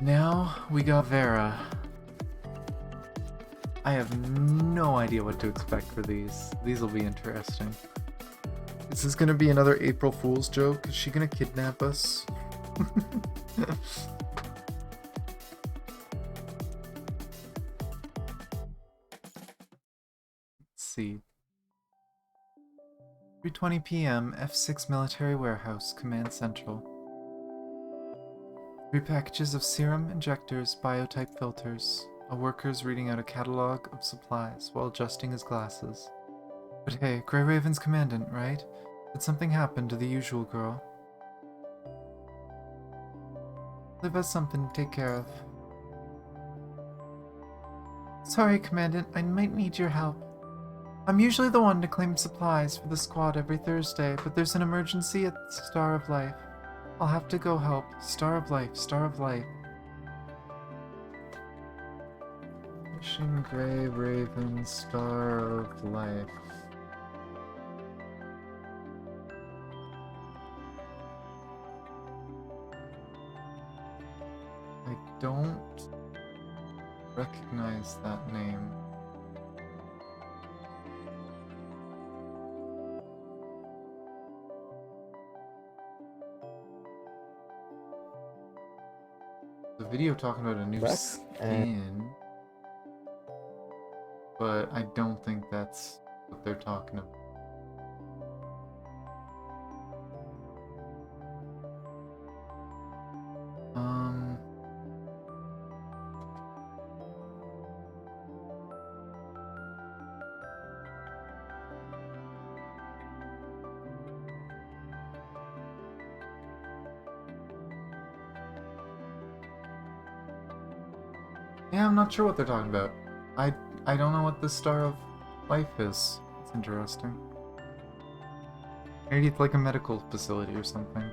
Now we got Vera. I have no idea what to expect for these. These will be interesting. Is this gonna be another April Fool's joke? Is she gonna kidnap us? Let's see. 3:20 p.m. F6 Military Warehouse, Command Central. 3 packages of serum, injectors, biotype filters. A worker's reading out a catalog of supplies while adjusting his glasses. But hey, Grey Raven's Commandant, right? Did something happen to the usual girl? Liv has something to take care of. Sorry, Commandant, I might need your help. I'm usually the one to claim supplies for the squad every Thursday, but there's an emergency at the Star of Life. I'll have to go help. Star of Life, Star of Life. Mission Grey Raven, Star of Life. I don't recognize that name. The video talking about a new skin, but I don't think that's what they're talking about. Yeah, I'm not sure what they're talking about. I don't know what the Star of Life is. It's interesting. Maybe it's like a medical facility or something.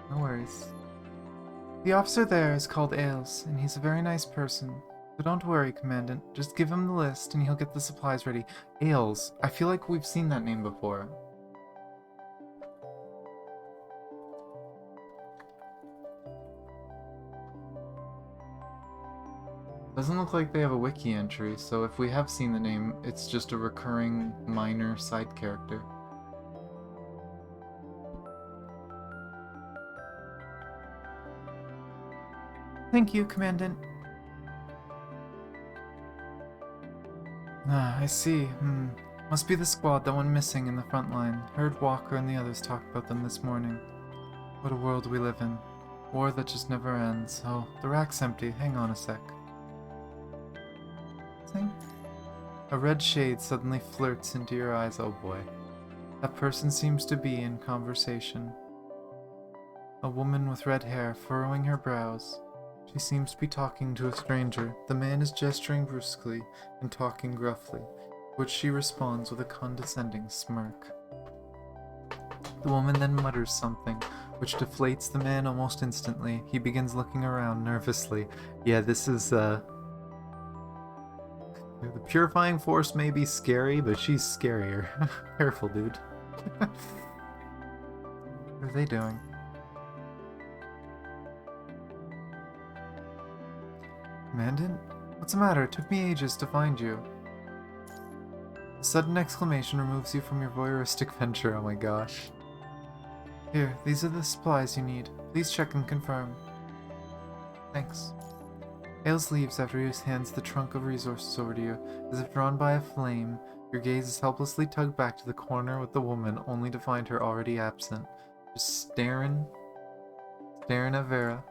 No worries. The officer there is called Ailes, and he's a very nice person. So don't worry, Commandant. Just give him the list and he'll get the supplies ready. Ailes. I feel like we've seen that name before. Doesn't look like they have a wiki entry, so if we have seen the name, it's just a recurring minor side character. Thank you, Commandant. Ah, I see. Must be the squad that went missing in the front line. Heard Walker and the others talk about them this morning. What a world we live in. War that just never ends. Oh, the rack's empty. Hang on a sec. A red shade suddenly flirts into your eyes. Oh boy. That person seems to be in conversation. A woman with red hair furrowing her brows. She seems to be talking to a stranger. The man is gesturing brusquely and talking gruffly, which she responds with a condescending smirk. The woman then mutters something, which deflates the man almost instantly. He begins looking around nervously. Yeah, this is, the purifying force may be scary, but she's scarier. Careful, dude. What are they doing? Commandant? What's the matter? It took me ages to find you. A sudden exclamation removes you from your voyeuristic venture. Oh my gosh. Here, these are the supplies you need. Please check and confirm. Thanks. Ailes leaves after he hands the trunk of resources over to you. As if drawn by a flame, your gaze is helplessly tugged back to the corner with the woman, only to find her already absent. Just staring at Vera.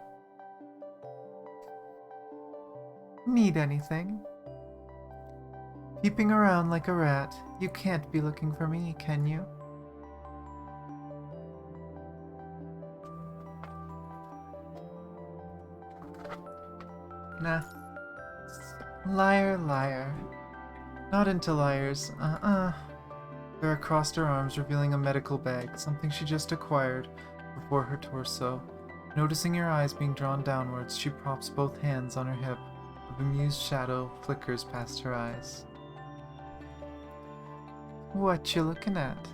Need anything? Peeping around like a rat. You can't be looking for me, can you? Nah. Liar, liar. Not into liars. Vera crossed her arms, revealing a medical bag, something she just acquired, before her torso. Noticing your eyes being drawn downwards, she props both hands on her hip. A bemused shadow flickers past her eyes. What you looking at?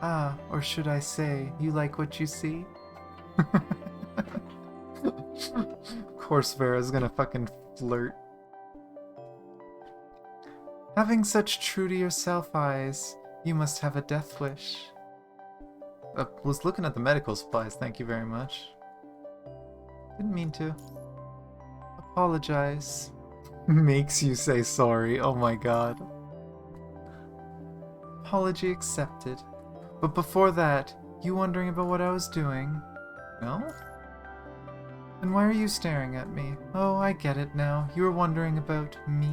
Ah, or should I say, you like what you see? Of course Vera's gonna fucking flirt. Having such true to yourself eyes, you must have a death wish. I was looking at the medical supplies, thank you very much. Didn't mean to. Apologize. Makes you say sorry, oh my god. Apology accepted. But before that, you wondering about what I was doing? No? Then why are you staring at me? Oh, I get it now. You were wondering about me?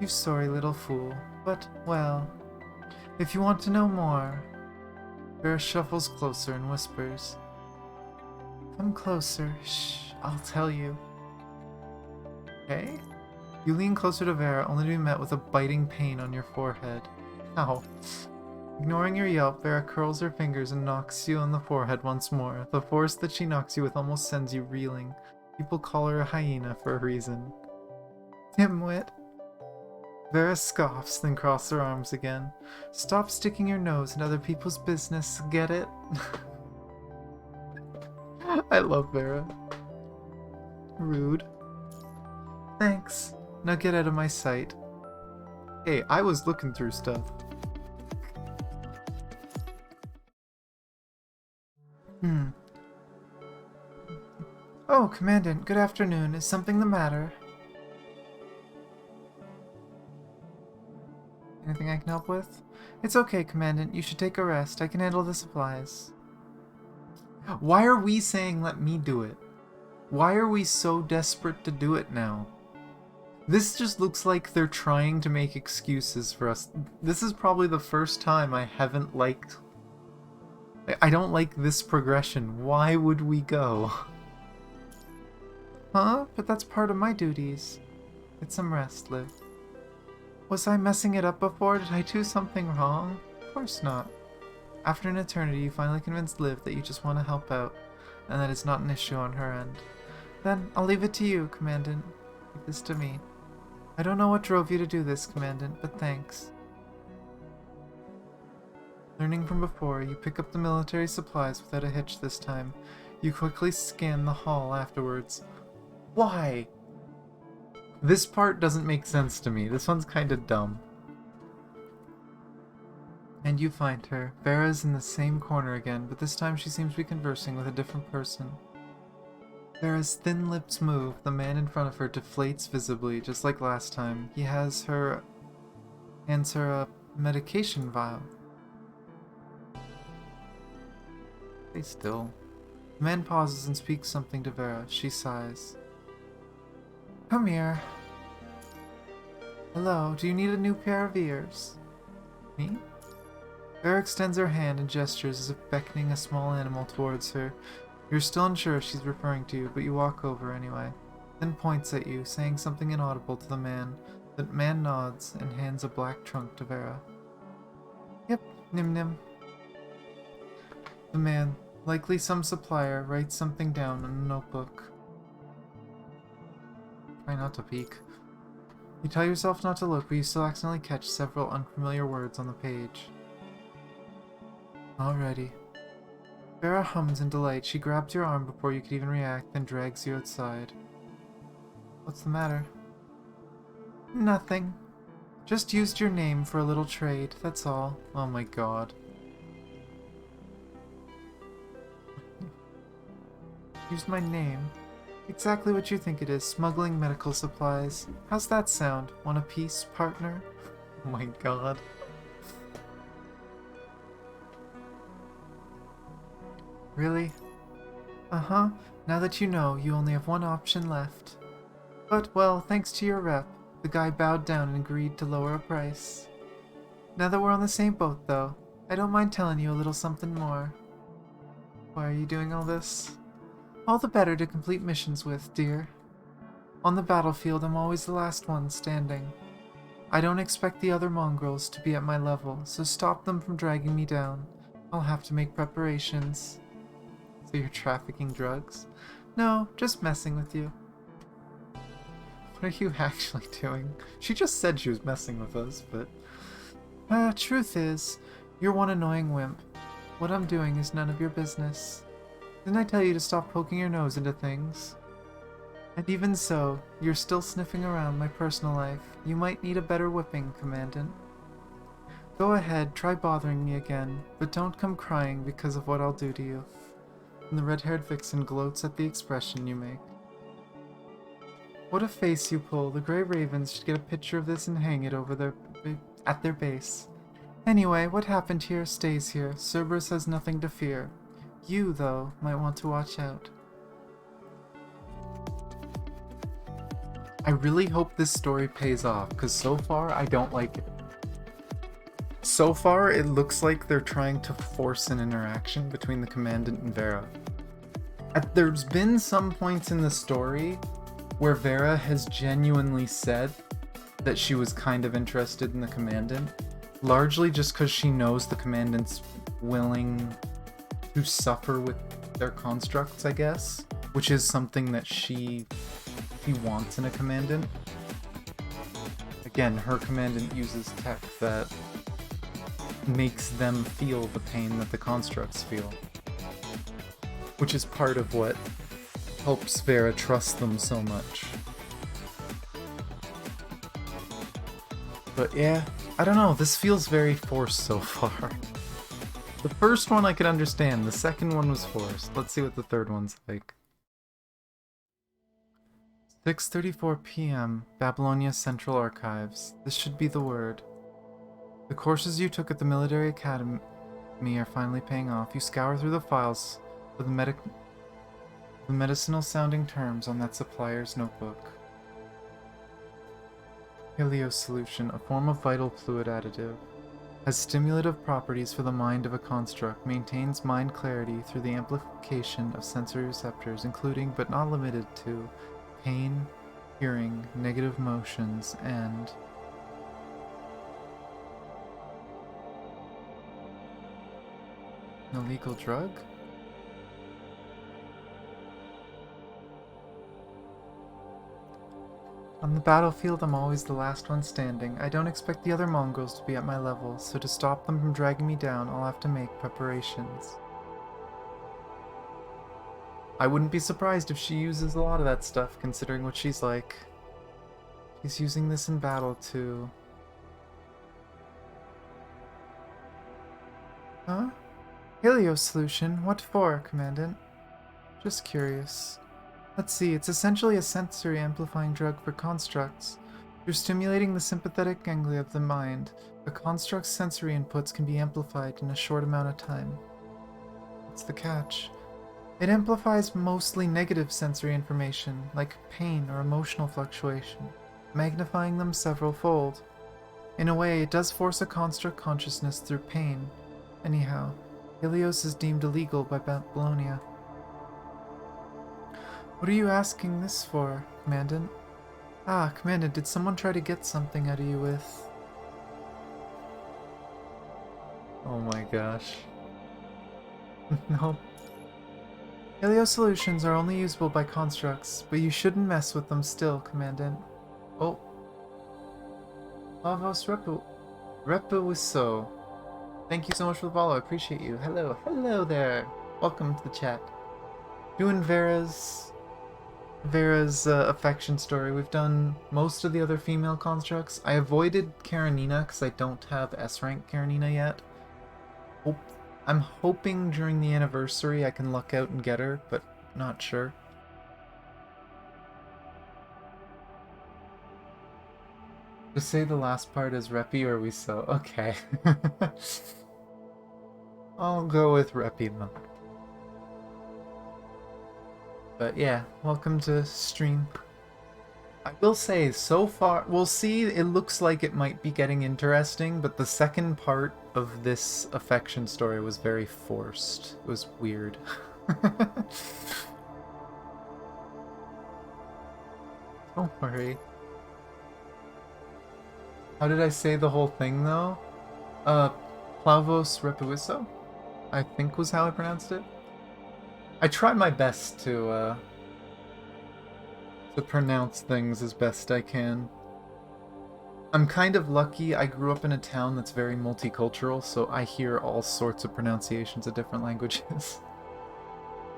You sorry little fool. But, well, if you want to know more... Vera shuffles closer and whispers. Come closer. Shh, I'll tell you. Okay? You lean closer to Vera, only to be met with a biting pain on your forehead. Ow. Ignoring your yelp, Vera curls her fingers and knocks you on the forehead once more. The force that she knocks you with almost sends you reeling. People call her a hyena for a reason. Dimwit. Vera scoffs, then crosses her arms again. Stop sticking your nose in other people's business, get it? I love Vera. Rude. Thanks. Now get out of my sight. Hey, I was looking through stuff. Oh, Commandant, good afternoon. Is something the matter? Anything I can help with? It's okay, Commandant. You should take a rest. I can handle the supplies. Why are we saying let me do it? Why are we so desperate to do it now? This just looks like they're trying to make excuses for us. This is probably the first time I haven't liked... I don't like this progression. Why would we go? Huh? But that's part of my duties. Get some rest, Liv. Was I messing it up before? Did I do something wrong? Of course not. After an eternity, you finally convinced Liv that you just want to help out, and that it's not an issue on her end. Then, I'll leave it to you, Commandant. Leave this to me. I don't know what drove you to do this, Commandant, but thanks. Learning from before, you pick up the military supplies without a hitch this time. You quickly scan the hall afterwards. Why? This part doesn't make sense to me. This one's kind of dumb. And you find her. Vera's in the same corner again, but this time she seems to be conversing with a different person. Vera's thin lips move. The man in front of her deflates visibly, just like last time. He hands her a medication vial. Stay still. The man pauses and speaks something to Vera. She sighs. Come here. Hello, do you need a new pair of ears? Me? Vera extends her hand and gestures as if beckoning a small animal towards her. You're still unsure if she's referring to you, but you walk over anyway. Then points at you, saying something inaudible to the man. The man nods and hands a black trunk to Vera. Yep, Nim. The man, likely some supplier, writes something down in a notebook. Try not to peek. You tell yourself not to look, but you still accidentally catch several unfamiliar words on the page. Alrighty. Vera hums in delight. She grabs your arm before you could even react, then drags you outside. What's the matter? Nothing. Just used your name for a little trade, that's all. Oh my god. Used my name. Exactly what you think it is, smuggling medical supplies. How's that sound? Want a piece, partner? Oh my god. Really? Uh-huh. Now that you know, you only have one option left. But, well, thanks to your rep, the guy bowed down and agreed to lower a price. Now that we're on the same boat, though, I don't mind telling you a little something more. Why are you doing all this? All the better to complete missions with, dear. On the battlefield, I'm always the last one standing. I don't expect the other mongrels to be at my level, so stop them from dragging me down. I'll have to make preparations. So you're trafficking drugs? No, just messing with you. What are you actually doing? She just said she was messing with us, but... truth is, you're one annoying wimp. What I'm doing is none of your business. Didn't I tell you to stop poking your nose into things? And even so, you're still sniffing around my personal life. You might need a better whipping, Commandant. Go ahead, try bothering me again, but don't come crying because of what I'll do to you. And the red-haired vixen gloats at the expression you make. What a face you pull. The Grey Ravens should get a picture of this and hang it over at their base. Anyway, what happened here stays here. Cerberus has nothing to fear. You, though, might want to watch out. I really hope this story pays off, because so far, I don't like it. So far, it looks like they're trying to force an interaction between the Commandant and Vera. There's been some points in the story where Vera has genuinely said that she was kind of interested in the Commandant, largely just because she knows the Commandant's willing to suffer with their constructs, I guess, which is something that she wants in a Commandant. Again, her Commandant uses tech that makes them feel the pain that the constructs feel, which is part of what helps Vera trust them so much. But yeah, I don't know, this feels very forced so far. The first one I could understand, the second one was forced. Let's see what the third one's like. 6:34 p.m., Babylonia Central Archives. This should be the word. The courses you took at the military academy are finally paying off. You scour through the files for the medicinal-sounding terms on that supplier's notebook. Helios solution, a form of vital fluid additive. Has stimulative properties for the mind of a construct, maintains mind clarity through the amplification of sensory receptors, including but not limited to pain, hearing, negative motions, and an illegal drug? On the battlefield, I'm always the last one standing. I don't expect the other mongrels to be at my level, so to stop them from dragging me down, I'll have to make preparations. I wouldn't be surprised if she uses a lot of that stuff, considering what she's like. She's using this in battle, too. Huh? Helios solution? What for, Commandant? Just curious. Let's see, it's essentially a sensory amplifying drug for constructs. Through stimulating the sympathetic ganglia of the mind, a construct's sensory inputs can be amplified in a short amount of time. What's the catch? It amplifies mostly negative sensory information, like pain or emotional fluctuation, magnifying them several-fold. In a way, it does force a construct consciousness through pain. Anyhow, Helios is deemed illegal by Babylonia. What are you asking this for, Commandant? Ah, Commandant, did someone try to get something out of you with... Oh my gosh. No. Helios solutions are only usable by constructs, but you shouldn't mess with them still, Commandant. Oh. Lavos Repuiso. Thank you so much for the follow, I appreciate you. Hello there. Welcome to the chat. Doing Vera's affection story. We've done most of the other female constructs. I avoided Karenina because I don't have S-rank Karenina yet. I'm hoping during the anniversary I can luck out and get her, but not sure. Just say the last part is Reppy or we so. Okay. I'll go with Reppy then. But yeah, welcome to stream. I will say, so far, we'll see, it looks like it might be getting interesting, but the second part of this affection story was very forced. It was weird. Don't worry. How did I say the whole thing, though? Plavos Repuiso? I think was how I pronounced it. I try my best to pronounce things as best I can. I'm kind of lucky. I grew up in a town that's very multicultural, so I hear all sorts of pronunciations of different languages.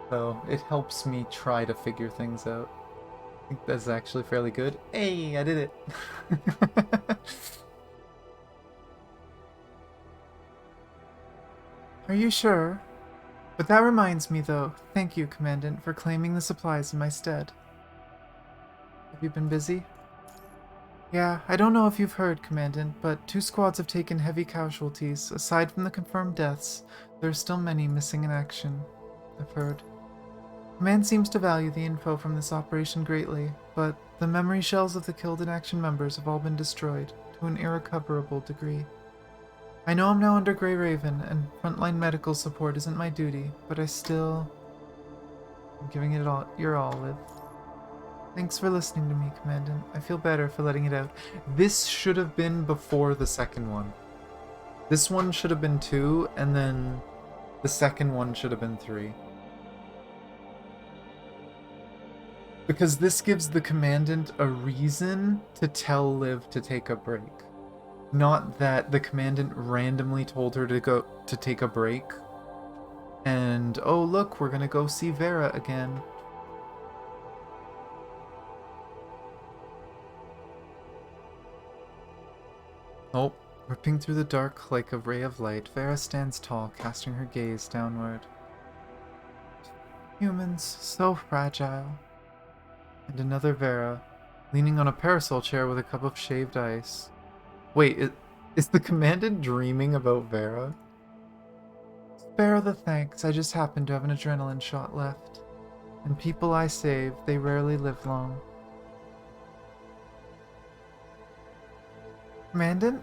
So it helps me try to figure things out. I think that's actually fairly good. Hey, I did it! Are you sure? But that reminds me, though. Thank you, Commandant, for claiming the supplies in my stead. Have you been busy? Yeah, I don't know if you've heard, Commandant, but 2 squads have taken heavy casualties. Aside from the confirmed deaths, there are still many missing in action. I've heard. Command seems to value the info from this operation greatly, but the memory shells of the killed in action members have all been destroyed, to an irrecoverable degree. I know I'm now under Grey Raven, and frontline medical support isn't my duty, but I'm giving it all your all, Liv. Thanks for listening to me, Commandant. I feel better for letting it out. This should have been before the second one. This one should have been 2, and then the second one should have been 3. Because this gives the Commandant a reason to tell Liv to take a break. Not that the Commandant randomly told her to take a break. And, oh look, we're gonna go see Vera again. Oh, ripping through the dark like a ray of light, Vera stands tall, casting her gaze downward. Humans, so fragile. And another Vera, leaning on a parasol chair with a cup of shaved ice. Wait, is the Commandant dreaming about Vera? Spare the thanks, I just happen to have an adrenaline shot left. And people I save, they rarely live long. Commandant?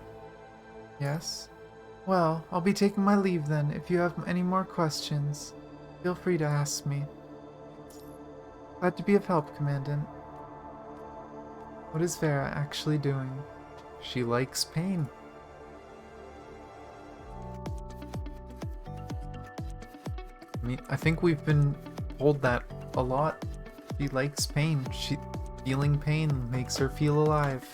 Yes? Well, I'll be taking my leave then. If you have any more questions, feel free to ask me. Glad to be of help, Commandant. What is Vera actually doing? She likes pain. I mean, I think we've been told that a lot. She likes pain. Feeling pain makes her feel alive.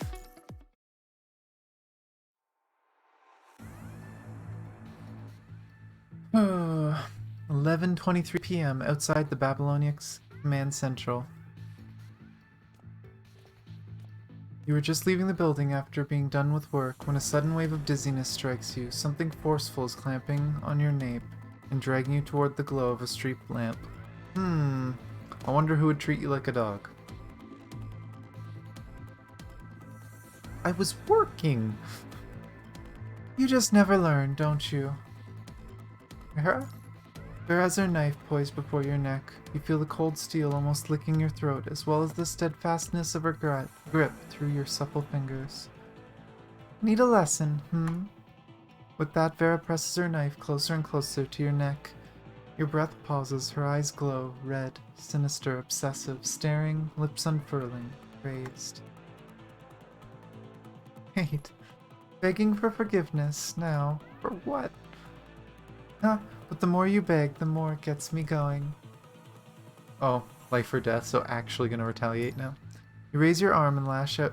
Oh, 11:23 p.m. outside the Babylonics Command Central. You were just leaving the building after being done with work when a sudden wave of dizziness strikes you. Something forceful is clamping on your nape and dragging you toward the glow of a street lamp. I wonder who would treat you like a dog. I was working! You just never learn, don't you? Vera? Vera has her knife poised before your neck. You feel the cold steel almost licking your throat, as well as the steadfastness of her grip through your supple fingers. Need a lesson, With that, Vera presses her knife closer and closer to your neck. Your breath pauses, her eyes glow, red, sinister, obsessive, staring, lips unfurling, crazed. Wait, begging for forgiveness, now, for what? But the more you beg, the more it gets me going. Oh, life or death, so actually gonna retaliate now. You raise your arm and lash out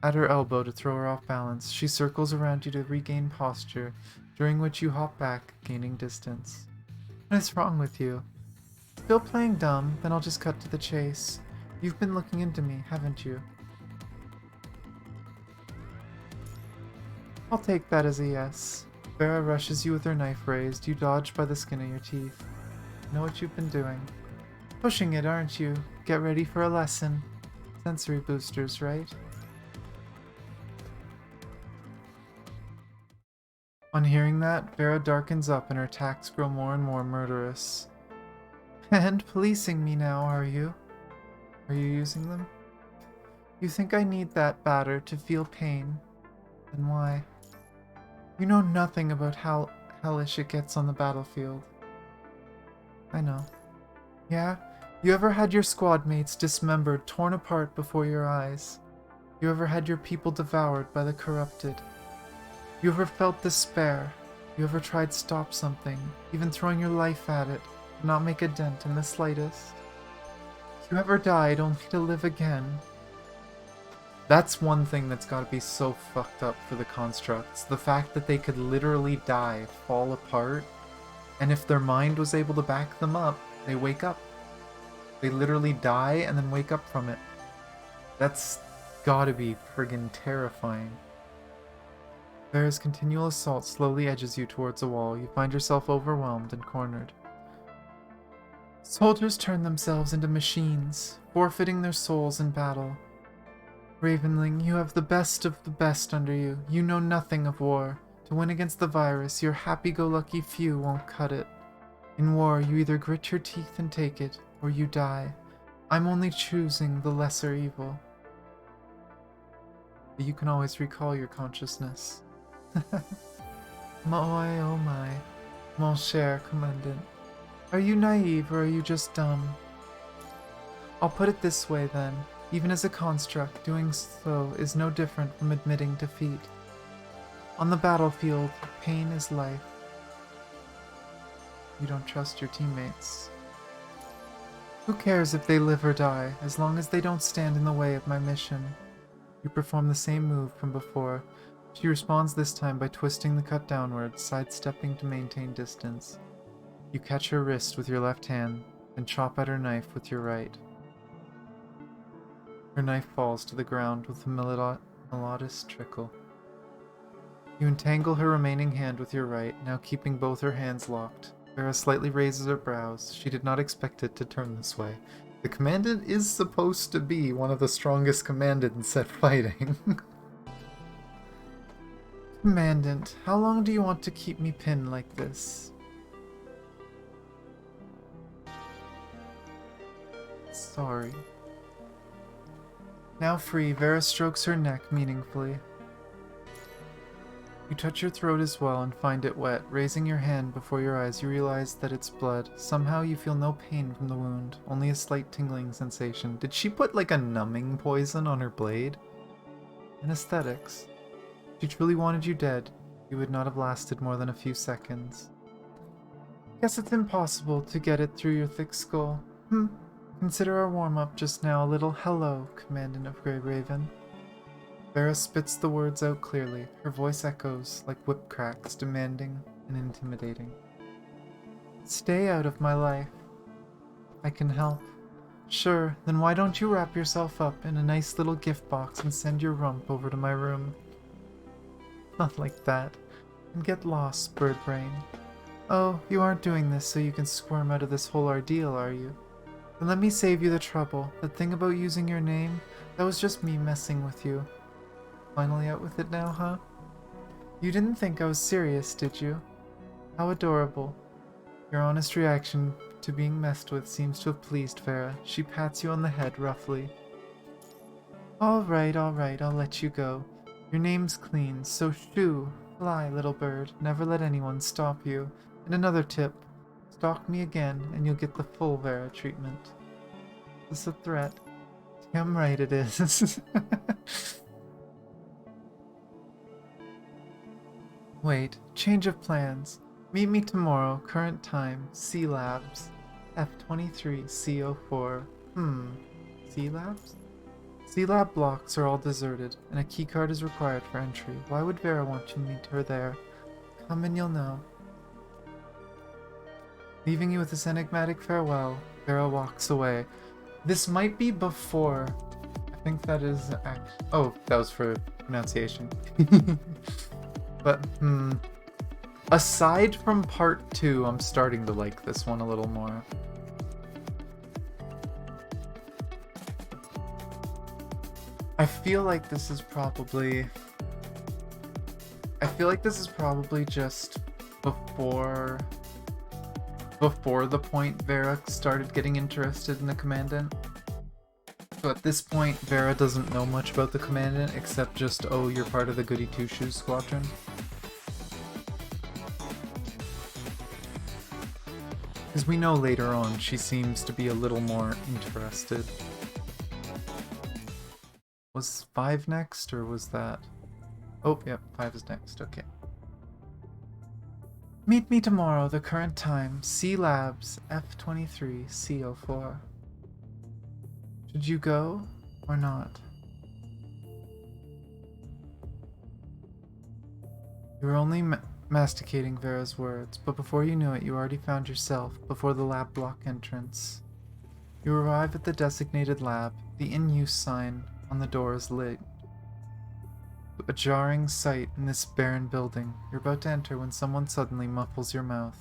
at her elbow to throw her off balance. She circles around you to regain posture, during which you hop back, gaining distance. What is wrong with you? Still playing dumb? Then I'll just cut to the chase. You've been looking into me, haven't you? I'll take that as a yes. Vera rushes you with her knife raised. You dodge by the skin of your teeth. Know what you've been doing. Pushing it, aren't you? Get ready for a lesson. Sensory boosters, right? On hearing that, Vera darkens up and her attacks grow more and more murderous. And policing me now, are you? Are you using them? You think I need that batter to feel pain? Then why? You know nothing about how hellish it gets on the battlefield. I know. Yeah? You ever had your squad mates dismembered, torn apart before your eyes? You ever had your people devoured by the corrupted? You ever felt despair? You ever tried to stop something, even throwing your life at it, and not make a dent in the slightest? You ever died only to live again? That's one thing that's gotta be so fucked up for the constructs. The fact that they could literally die, fall apart, and if their mind was able to back them up, they wake up. They literally die and then wake up from it. That's gotta be friggin' terrifying. Vera's continual assault slowly edges you towards a wall. You find yourself overwhelmed and cornered. Soldiers turn themselves into machines, forfeiting their souls in battle. Ravenling, you have the best of the best under you. You know nothing of war. To win against the virus, your happy-go-lucky few won't cut it. In war, you either grit your teeth and take it, or you die. I'm only choosing the lesser evil. But you can always recall your consciousness. My, oh my, mon cher Commandant. Are you naive or are you just dumb? I'll put it this way then. Even as a construct, doing so is no different from admitting defeat. On the battlefield, pain is life. You don't trust your teammates. Who cares if they live or die, as long as they don't stand in the way of my mission? You perform the same move from before. She responds this time by twisting the cut downwards, sidestepping to maintain distance. You catch her wrist with your left hand, and chop at her knife with your right. Her knife falls to the ground with a melodious trickle. You entangle her remaining hand with your right, now keeping both her hands locked. Vera slightly raises her brows. She did not expect it to turn this way. The Commandant is supposed to be one of the strongest commandants at fighting. Commandant, how long do you want to keep me pinned like this? Sorry. Now free, Vera strokes her neck meaningfully. You touch your throat as well and find it wet. Raising your hand before your eyes, you realize that it's blood. Somehow you feel no pain from the wound, only a slight tingling sensation. Did she put like a numbing poison on her blade? Anesthetics. If she truly wanted you dead, you would not have lasted more than a few seconds. Guess it's impossible to get it through your thick skull. Consider our warm-up just now a little hello, Commandant of Grey Raven. Vera spits the words out clearly. Her voice echoes like whip cracks, demanding and intimidating. Stay out of my life. I can help. Sure, then why don't you wrap yourself up in a nice little gift box and send your rump over to my room? Not like that. And get lost, Birdbrain. Oh, you aren't doing this so you can squirm out of this whole ordeal, are you? Then let me save you the trouble. That thing about using your name, that was just me messing with you. Finally out with it now, huh? You didn't think I was serious, did you? How adorable. Your honest reaction to being messed with seems to have pleased Vera. She pats you on the head roughly. Alright, I'll let you go. Your name's clean, so shoo, fly, little bird. Never let anyone stop you. And another tip. Stalk me again, and you'll get the full Vera treatment. Is this a threat? Damn right it is. Wait, change of plans. Meet me tomorrow, current time, C Labs. F23 C04. C Labs? C Lab blocks are all deserted, and a keycard is required for entry. Why would Vera want you to meet her there? Come and you'll know. Leaving you with this enigmatic farewell, Vera walks away. This might be before. I think that is oh, that was for pronunciation. But, aside from part 2, I'm starting to like this one a little more. I feel like this is probably just before the point Vera started getting interested in the Commandant. So at this point, Vera doesn't know much about the Commandant except just, oh, you're part of the Goody Two-Shoes squadron. Because we know later on she seems to be a little more interested. Was 5 next, or was that... Oh, yep, 5 is next, okay. Meet me tomorrow, the current time, C Labs, F23, C04. Should you go, or not? You were only masticating Vera's words, but before you knew it, you already found yourself before the lab block entrance. You arrive at the designated lab. The in-use sign on the door is lit. A jarring sight in this barren building. You're about to enter when someone suddenly muffles your mouth.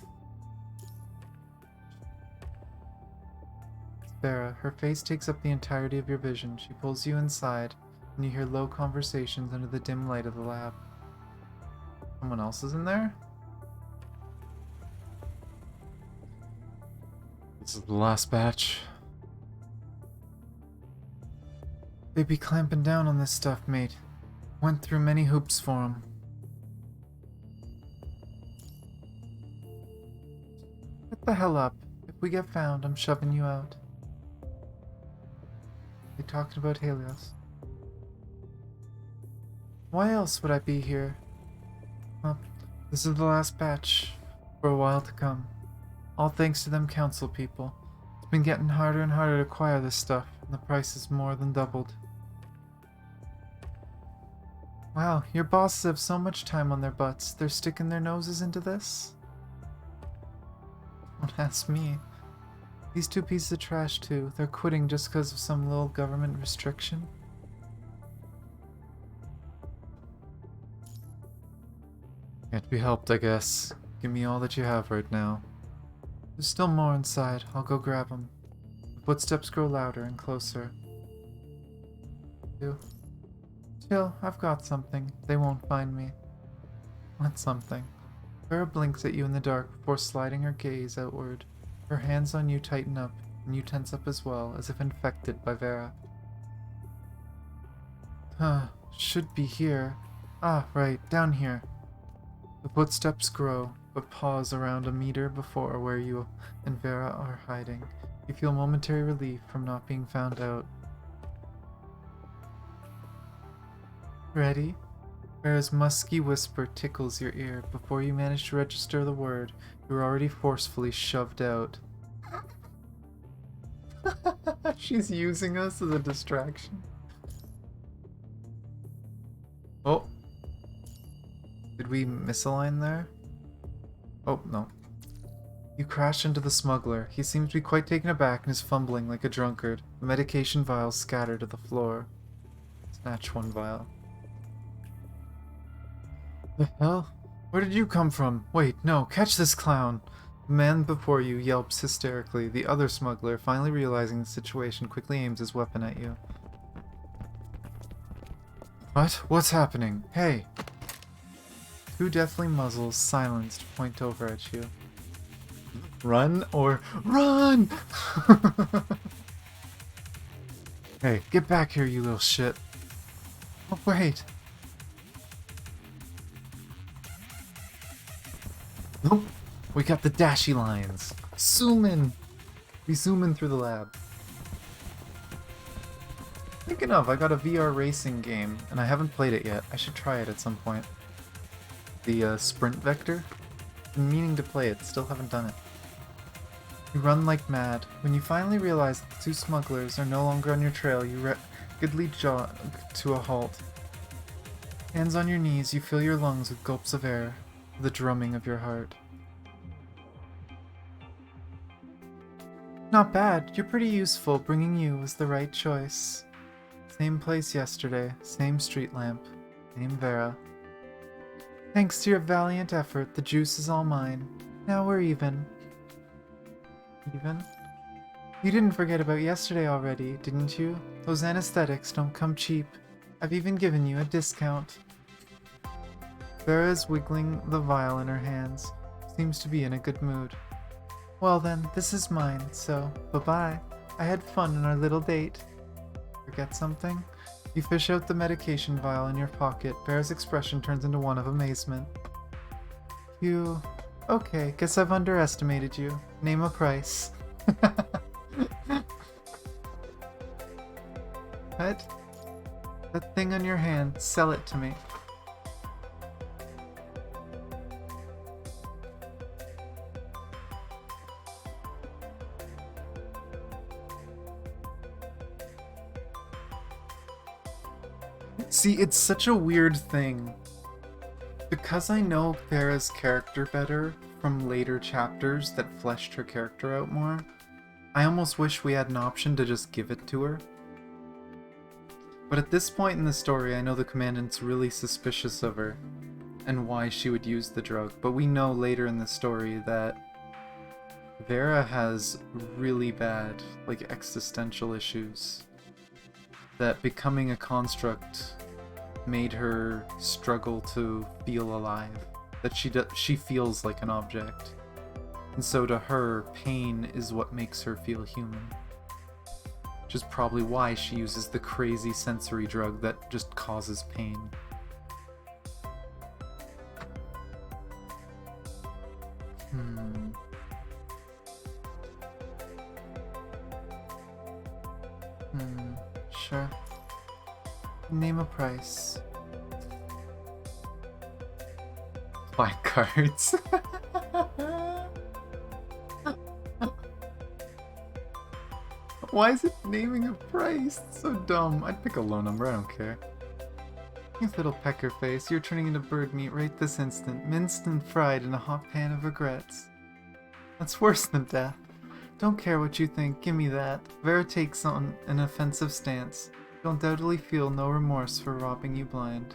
It's Vera. Her face takes up the entirety of your vision. She pulls you inside, and you hear low conversations under the dim light of the lab. Someone else is in there? This is the last batch. They be clamping down on this stuff, mate. Went through many hoops for 'em. Get the hell up. If we get found, I'm shoving you out. They talked about Helios. Why else would I be here? Well, this is the last batch for a while to come. All thanks to them council people. It's been getting harder and harder to acquire this stuff, and the price has more than doubled. Wow, your bosses have so much time on their butts, they're sticking their noses into this? Don't ask me. These two pieces of trash too, they're quitting just because of some little government restriction? Can't be helped, I guess. Give me all that you have right now. There's still more inside, I'll go grab them. The footsteps grow louder and closer. Chill, I've got something. They won't find me. What something? Vera blinks at you in the dark before sliding her gaze outward. Her hands on you tighten up, and you tense up as well, as if infected by Vera. Should be here. Ah, right, down here. The footsteps grow, but pause around a meter before where you and Vera are hiding. You feel momentary relief from not being found out. Ready? Vera's musky whisper tickles your ear. Before you manage to register the word, you're already forcefully shoved out. She's using us as a distraction. Oh. Did we misalign there? Oh, no. You crash into the smuggler. He seems to be quite taken aback and is fumbling like a drunkard. The medication vials scatter to the floor. Snatch one vial. The hell? Where did you come from? Wait, no, catch this clown! The man before you yelps hysterically. The other smuggler, finally realizing the situation, quickly aims his weapon at you. What? What's happening? Hey! Two deathly muzzles, silenced, point over at you. Run or run! Hey, get back here, you little shit. Oh, wait. Nope. We got the dashy lines. Zoom in. We zoom in through the lab. Thinking of, I got a VR racing game, and I haven't played it yet. I should try it at some point. The sprint vector. Been meaning to play it, still haven't done it. You run like mad. When you finally realize that the two smugglers are no longer on your trail, you rapidly jog to a halt. Hands on your knees, you fill your lungs with gulps of air, the drumming of your heart. Not bad. You're pretty useful. Bringing you was the right choice. Same place yesterday, same street lamp, same Vera. Thanks to your valiant effort, the juice is all mine. Now we're even. Even? You didn't forget about yesterday already, didn't you? Those anesthetics don't come cheap. I've even given you a discount. Vera is wiggling the vial in her hands. Seems to be in a good mood. Well then, this is mine, so bye-bye. I had fun on our little date. Forget something? You fish out the medication vial in your pocket. Vera's expression turns into one of amazement. You... Okay, guess I've underestimated you. Name a price. What? That thing on your hand, sell it to me. See, it's such a weird thing to Because I know Vera's character better from later chapters that fleshed her character out more, I almost wish we had an option to just give it to her. But at this point in the story, I know the Commandant's really suspicious of her and why she would use the drug. But we know later in the story that Vera has really bad, like, existential issues. That becoming a construct made her struggle to feel alive. That she feels like an object. And so to her, pain is what makes her feel human. Which is probably why she uses the crazy sensory drug that just causes pain. Sure. Name a price. Black cards. Why is it naming a price? It's so dumb. I'd pick a low number, I don't care. You little pecker face, you're turning into bird meat right this instant, minced and fried in a hot pan of regrets. That's worse than death. Don't care what you think, give me that. Vera takes on an offensive stance. You'll undoubtedly feel no remorse for robbing you blind.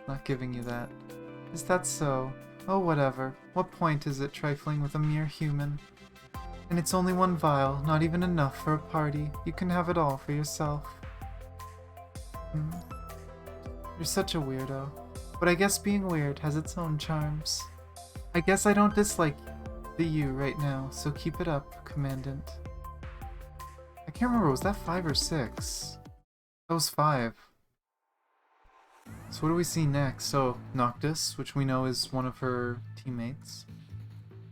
Not giving you that. Is that so? Oh, whatever. What point is it trifling with a mere human? And it's only one vial, not even enough for a party. You can have it all for yourself. You're such a weirdo. But I guess being weird has its own charms. I guess I don't dislike you right now, so keep it up, Commandant. I can't remember, was that 5 or 6? That was 5. So what do we see next? So, Noctis, which we know is one of her teammates.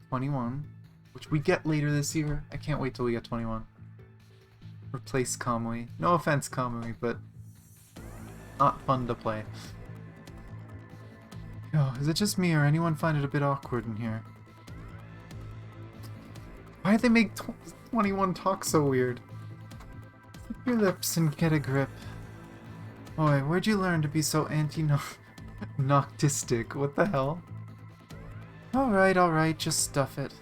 21, which we get later this year. I can't wait till we get 21. Replace Kamui. No offense, Kamui, but not fun to play. Yo, is it just me or anyone find it a bit awkward in here? Why did they make 21 talk so weird? Flip your lips and get a grip. Boy, where'd you learn to be so anti-noctistic? What the hell? Alright, just stuff it.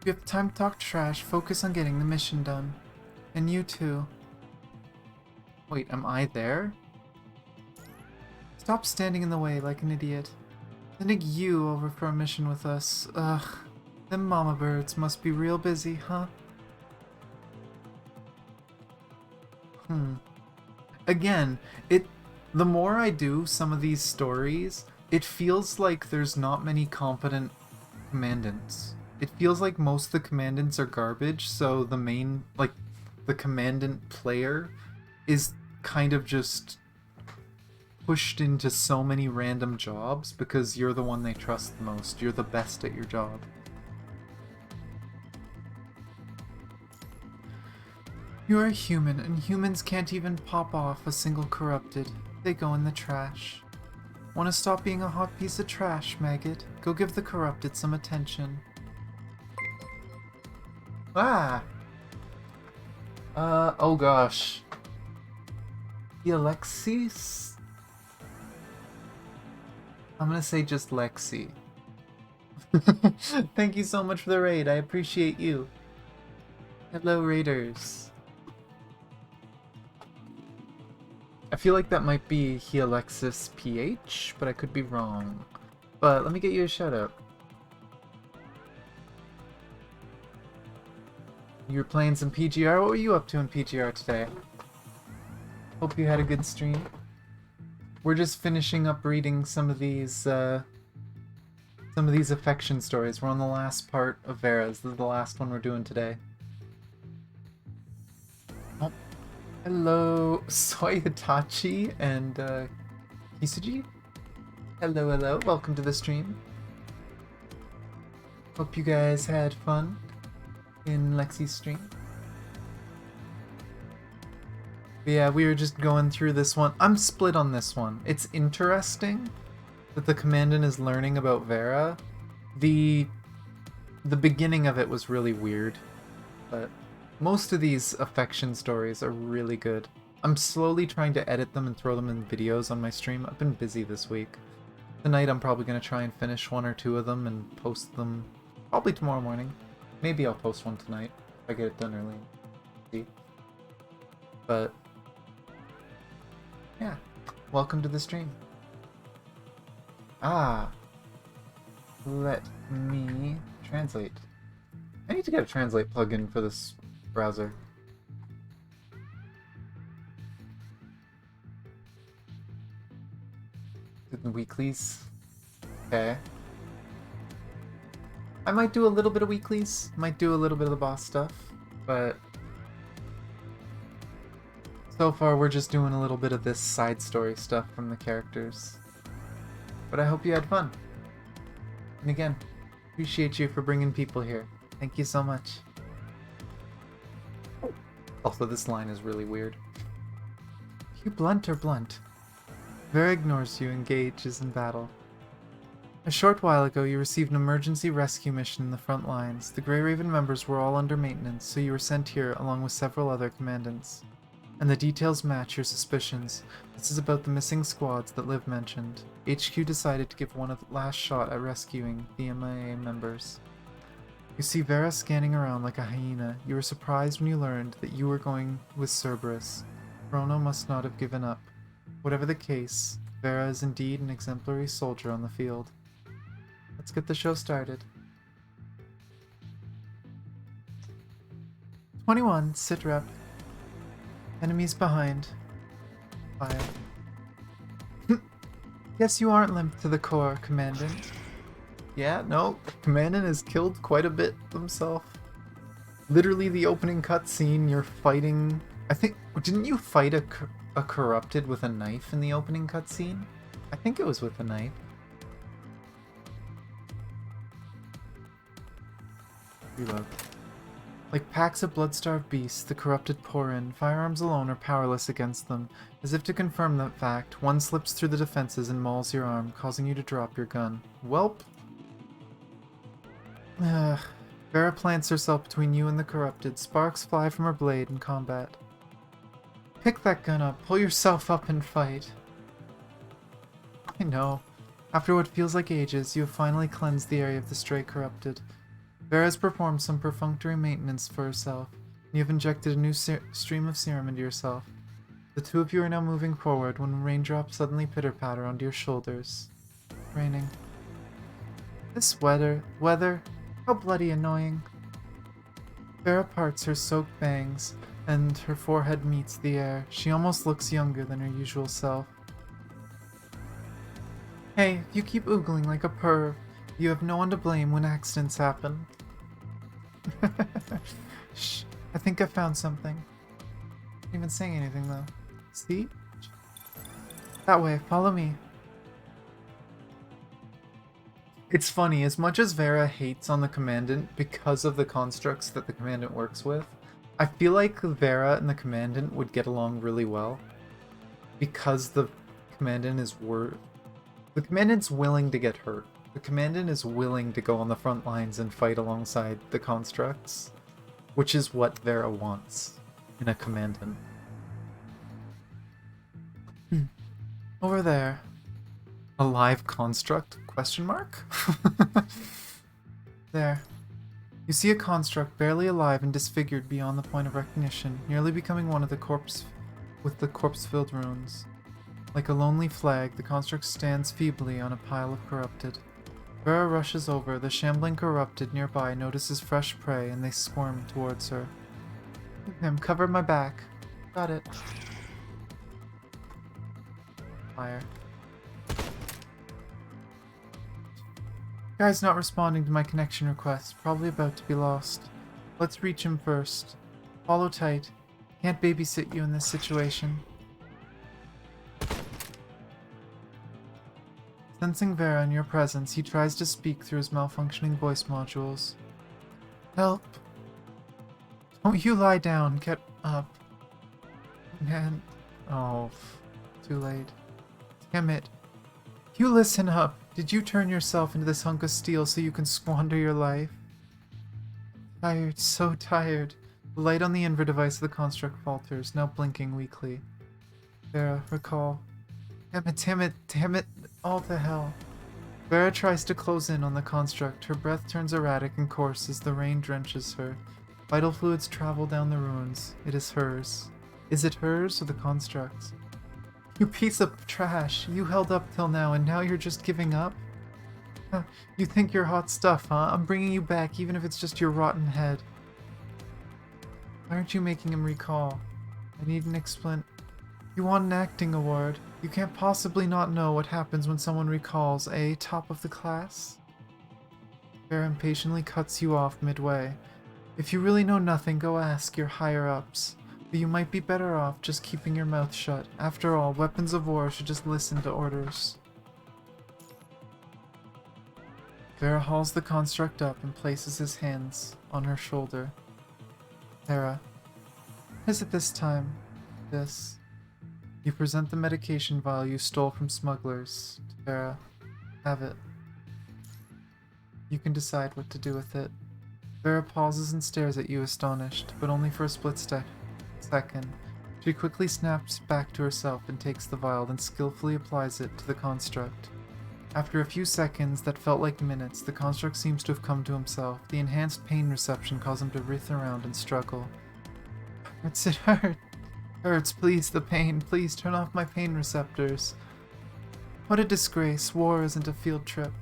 If you have time to talk trash, focus on getting the mission done. And you too. Wait, am I there? Stop standing in the way like an idiot. Sending you over for a mission with us. Ugh. Them mama birds must be real busy, huh? Again, the more I do some of these stories, it feels like there's not many competent commandants. It feels like most of the commandants are garbage, so the main, like, the commandant player is kind of just pushed into so many random jobs because you're the one they trust the most. You're the best at your job. You're a human, and humans can't even pop off a single corrupted. They go in the trash. Want to stop being a hot piece of trash, maggot? Go give the corrupted some attention. Ah! Oh gosh. Alexis? I'm gonna say just Lexi. Thank you so much for the raid, I appreciate you. Hello, raiders. I feel like that might be Alexis PH, but I could be wrong. But let me get you a shout out. You were playing some PGR? What were you up to in PGR today? Hope you had a good stream. We're just finishing up reading some of these affection stories. We're on the last part of Vera's. This is the last one we're doing today. Oh. Hello, Soy Hitachi and Kisuji. Hello, welcome to the stream. Hope you guys had fun in Lexi's stream. But yeah, we were just going through this one. I'm split on this one. It's interesting that the Commandant is learning about Vera. The beginning of it was really weird, but Most of these affection stories are really good. I'm slowly trying to edit them and throw them in videos on my stream. I've been busy this week. Tonight I'm probably going to try and finish 1 or 2 of them and post them probably tomorrow morning. Maybe I'll post one tonight if I get it done early. See? But yeah, welcome to the stream. Let me translate. I need to get a translate plugin for this browser. The weeklies. Okay. I might do a little bit of weeklies, might do a little bit of the boss stuff, but so far we're just doing a little bit of this side story stuff from the characters. But I hope you had fun. And again, appreciate you for bringing people here. Thank you so much. Also, this line is really weird. You blunt or blunt? Vera ignores you, engages in battle. A short while ago, you received an emergency rescue mission in the front lines. The Grey Raven members were all under maintenance, so you were sent here along with several other commandants. And the details match your suspicions. This is about the missing squads that Liv mentioned. HQ decided to give one a last shot at rescuing the MIA members. You see Vera scanning around like a hyena. You were surprised when you learned that you were going with Cerberus. Chrono must not have given up. Whatever the case, Vera is indeed an exemplary soldier on the field. Let's get the show started. 21, Sitrep. Enemies behind. Fire. Guess you aren't limped to the core, Commandant. Yeah, no, Commandant has killed quite a bit himself. Literally the opening cutscene, you're fighting... I think... Didn't you fight a corrupted with a knife in the opening cutscene? I think it was with a knife. Reload. Like packs of blood-starved beasts, the corrupted pour in. Firearms alone are powerless against them. As if to confirm that fact, one slips through the defenses and mauls your arm, causing you to drop your gun. Welp. Vera plants herself between you and the corrupted. Sparks fly from her blade in combat. Pick that gun up, pull yourself up and fight. I know. After what feels like ages, you have finally cleansed the area of the stray corrupted. Vera has performed some perfunctory maintenance for herself, and you have injected a new stream of serum into yourself. The two of you are now moving forward when raindrops suddenly pitter-patter onto your shoulders. Raining. This weather, how bloody annoying. Vera parts her soaked bangs, and her forehead meets the air. She almost looks younger than her usual self. Hey, you keep oogling like a perv. You have no one to blame when accidents happen. Shh, I think I found something. Not even saying anything though. See? That way, follow me. It's funny, as much as Vera hates on the Commandant because of the constructs that the Commandant works with, I feel like Vera and the Commandant would get along really well. Because the Commandant is the Commandant's willing to get hurt. The Commandant is willing to go on the front lines and fight alongside the constructs, which is what Vera wants in a Commandant. Over there. A live construct? Question mark? There. You see a construct barely alive and disfigured beyond the point of recognition, nearly becoming one of the corpse with the corpse-filled ruins. Like a lonely flag, the construct stands feebly on a pile of corrupted. Vera rushes over. The shambling corrupted nearby notices fresh prey, and they squirm towards her. I'm covered my back. Got it. Fire. Guy's not responding to my connection request. Probably about to be lost. Let's reach him first. Follow tight. Can't babysit you in this situation. Sensing Vera in your presence, he tries to speak through his malfunctioning voice modules. Help! Don't you lie down, get up. And... oh, too late. Damn it. You listen up. Did you turn yourself into this hunk of steel so you can squander your life? Tired, so tired. The light on the inver device of the construct falters, now blinking weakly. Vera, recall. Damn it, all to hell. Vera tries to close in on the construct. Her breath turns erratic and coarse as the rain drenches her. Vital fluids travel down the ruins. It is hers. Is it hers or the construct's? You piece of trash. You held up till now, and now you're just giving up? Huh, you think you're hot stuff, huh? I'm bringing you back, even if it's just your rotten head. Why aren't you making him recall? I need an You want an acting award. You can't possibly not know what happens when someone recalls, eh? Top of the class? Vera impatiently cuts you off midway. If you really know nothing, go ask your higher-ups. But you might be better off just keeping your mouth shut. After all, weapons of war should just listen to orders. Vera hauls the construct up and places his hands on her shoulder. Vera, is it this time? This. You present the medication vial you stole from smugglers to Vera. Have it. You can decide what to do with it. Vera pauses and stares at you astonished, but only for a split second. She quickly snaps back to herself and takes the vial, then skillfully applies it to the construct. After a few seconds that felt like minutes, the construct seems to have come to himself. The enhanced pain reception caused him to writhe around and struggle. It hurts, please, the pain. Please turn off my pain receptors. What a disgrace. War isn't a field trip.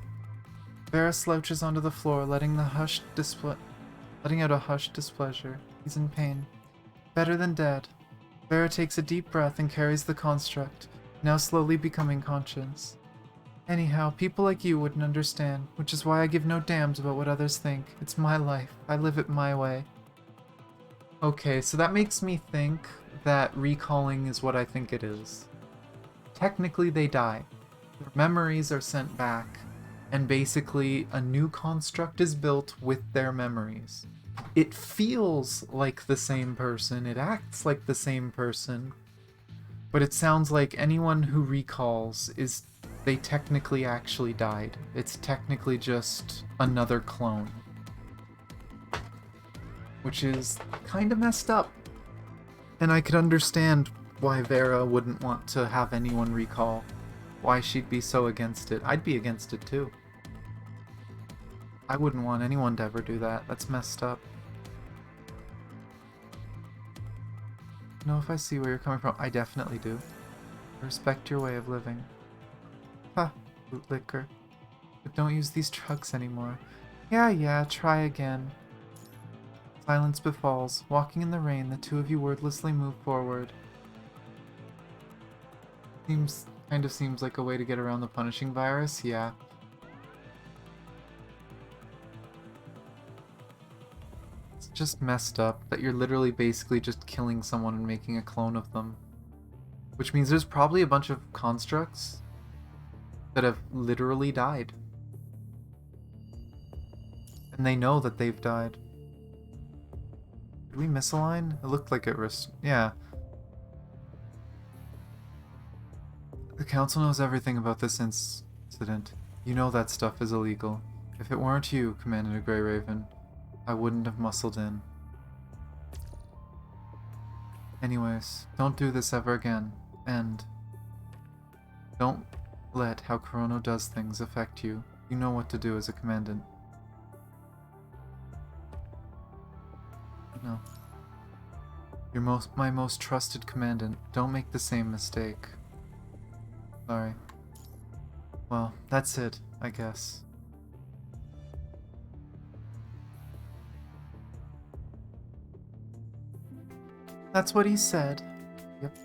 Vera slouches onto the floor, letting out a hushed displeasure. He's in pain. Better than dead. Vera takes a deep breath and carries the construct, now slowly becoming conscious. Anyhow, people like you wouldn't understand, which is why I give no damns about what others think. It's my life. I live it my way. Okay, so that makes me think that recalling is what I think it is. Technically, they die. Their memories are sent back, and basically a new construct is built with their memories. It feels like the same person, it acts like the same person, but it sounds like anyone who recalls they technically actually died. It's technically just another clone. Which is kind of messed up. And I could understand why Vera wouldn't want to have anyone recall. Why she'd be so against it. I'd be against it too. I wouldn't want anyone to ever do that. That's messed up. Know if I see where you're coming from. I definitely do. I respect your way of living. Ha, bootlicker. But don't use these trucks anymore. Yeah, try again. Silence befalls. Walking in the rain, the two of you wordlessly move forward. Kind of seems like a way to get around the punishing virus, yeah. It's just messed up that you're literally basically just killing someone and making a clone of them. Which means there's probably a bunch of constructs that have literally died. And they know that they've died. Did we miss a line? It looked like it was... yeah. The council knows everything about this incident. You know that stuff is illegal. If it weren't you, Commandant Grey Raven, I wouldn't have muscled in. Anyways, don't do this ever again. And don't let how Chrono does things affect you. You know what to do as a commandant. No. You're my most trusted commandant. Don't make the same mistake. Sorry. Well, that's it, I guess. That's what he said. Yep.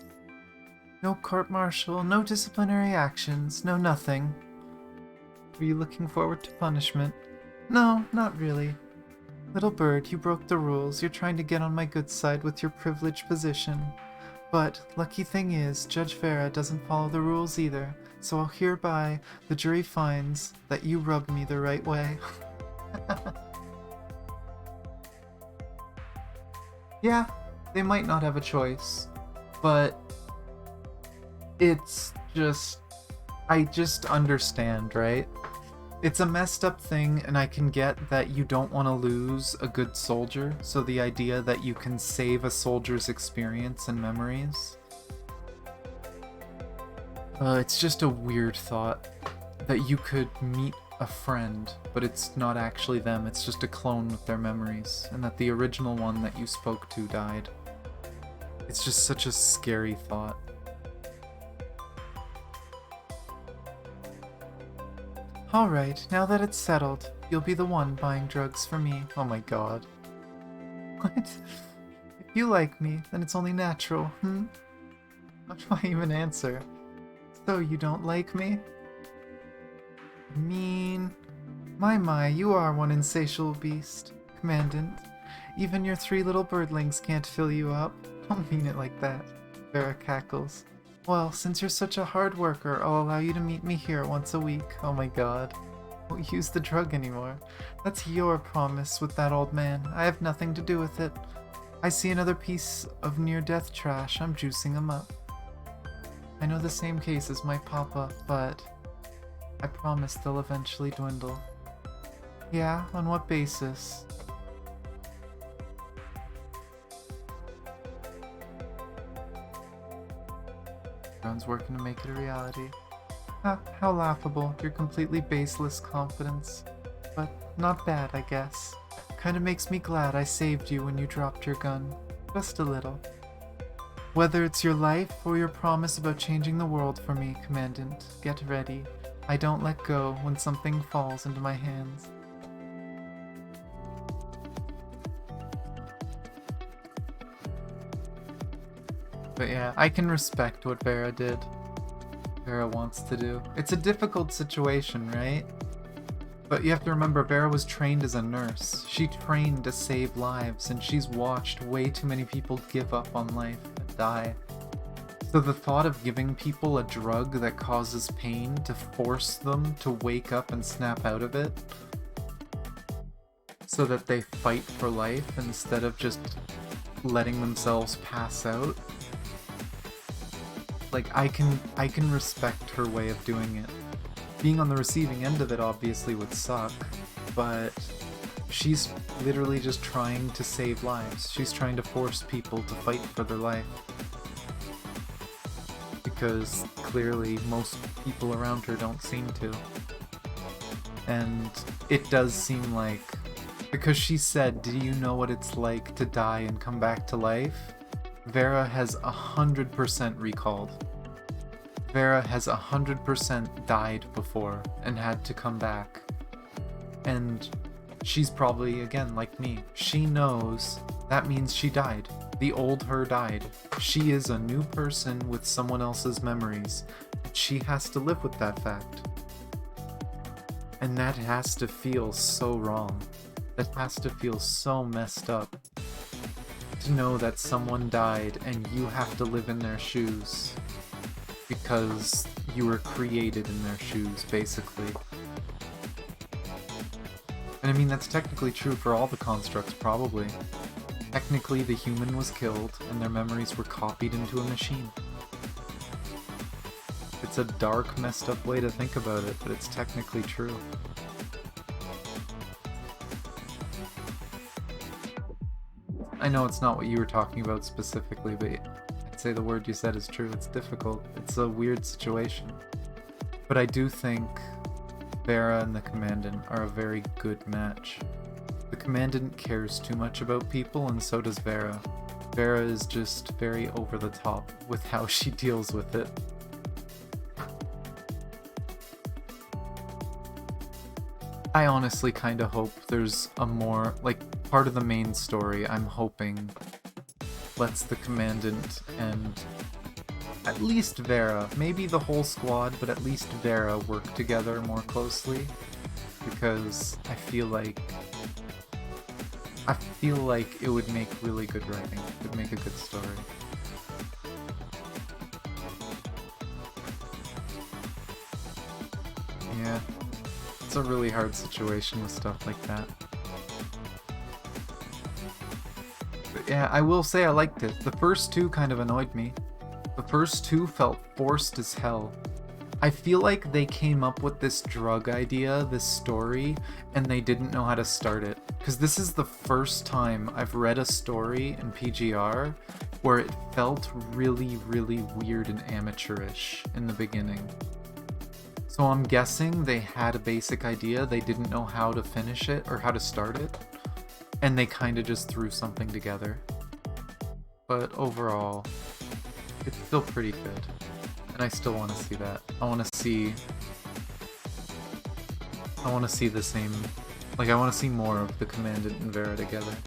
No court-martial, no disciplinary actions, no nothing. Were you looking forward to punishment? No, not really. Little bird, you broke the rules. You're trying to get on my good side with your privileged position. But, lucky thing is, Judge Vera doesn't follow the rules either, so hereby the jury finds that you rubbed me the right way. Yeah, they might not have a choice, but it's just... I just understand, right? It's a messed up thing, and I can get that you don't want to lose a good soldier, so the idea that you can save a soldier's experience and memories. It's just a weird thought that you could meet a friend, but it's not actually them, it's just a clone with their memories, and that the original one that you spoke to died. It's just such a scary thought. Alright, now that it's settled, you'll be the one buying drugs for me. Oh my god. What? If you like me, then it's only natural, How do I even answer? So you don't like me? Mean. My, you are one insatiable beast, Commandant. Even your 3 little birdlings can't fill you up. Don't mean it like that. Vera cackles. Well, since you're such a hard worker, I'll allow you to meet me here once a week. Oh my god. Won't use the drug anymore. That's your promise with that old man. I have nothing to do with it. I see another piece of near-death trash. I'm juicing him up. I know the same case as my papa, but I promise they'll eventually dwindle. Yeah? On what basis? Everyone's working to make it a reality. How laughable, your completely baseless confidence. But not bad, I guess. Kinda makes me glad I saved you when you dropped your gun. Just a little. Whether it's your life or your promise about changing the world for me, Commandant, get ready. I don't let go when something falls into my hands. But yeah, I can respect what Vera did. Vera wants to do. It's a difficult situation, right? But you have to remember, Vera was trained as a nurse. She trained to save lives, and she's watched way too many people give up on life and die. So the thought of giving people a drug that causes pain to force them to wake up and snap out of it, so that they fight for life instead of just letting themselves pass out. Like, I can respect her way of doing it. Being on the receiving end of it obviously would suck, but she's literally just trying to save lives. She's trying to force people to fight for their life. Because clearly most people around her don't seem to. And it does seem like, because she said, do you know what it's like to die and come back to life? Vera has 100% recalled. Vera has 100% died before and had to come back. And she's probably, again, like me. She knows that means she died. The old her died. She is a new person with someone else's memories. She has to live with that fact. And that has to feel so wrong. That has to feel so messed up. To know that someone died and you have to live in their shoes because you were created in their shoes, basically. And I mean, that's technically true for all the constructs, probably. Technically, the human was killed and their memories were copied into a machine. It's a dark, messed up way to think about it, but it's technically true. I know it's not what you were talking about specifically, but I'd say the word you said is true. It's difficult. It's a weird situation. But I do think Vera and the Commandant are a very good match. The Commandant cares too much about people, and so does Vera. Vera is just very over the top with how she deals with it. I honestly kind of hope there's a more, like, part of the main story I'm hoping lets the Commandant and at least Vera, maybe the whole squad, but at least Vera work together more closely, because I feel like it would make really good writing. It would make a good story. Yeah. It's a really hard situation with stuff like that. But yeah, I will say I liked it. The first two kind of annoyed me. The first two felt forced as hell. I feel like they came up with this drug idea, this story, and they didn't know how to start it. Because this is the first time I've read a story in PGR where it felt really, really weird and amateurish in the beginning. So I'm guessing they had a basic idea, they didn't know how to finish it or how to start it, and they kind of just threw something together. But overall, it's still pretty good. And I still want to see that. I want to see the same, like I want to see more of the Commandant and Vera together.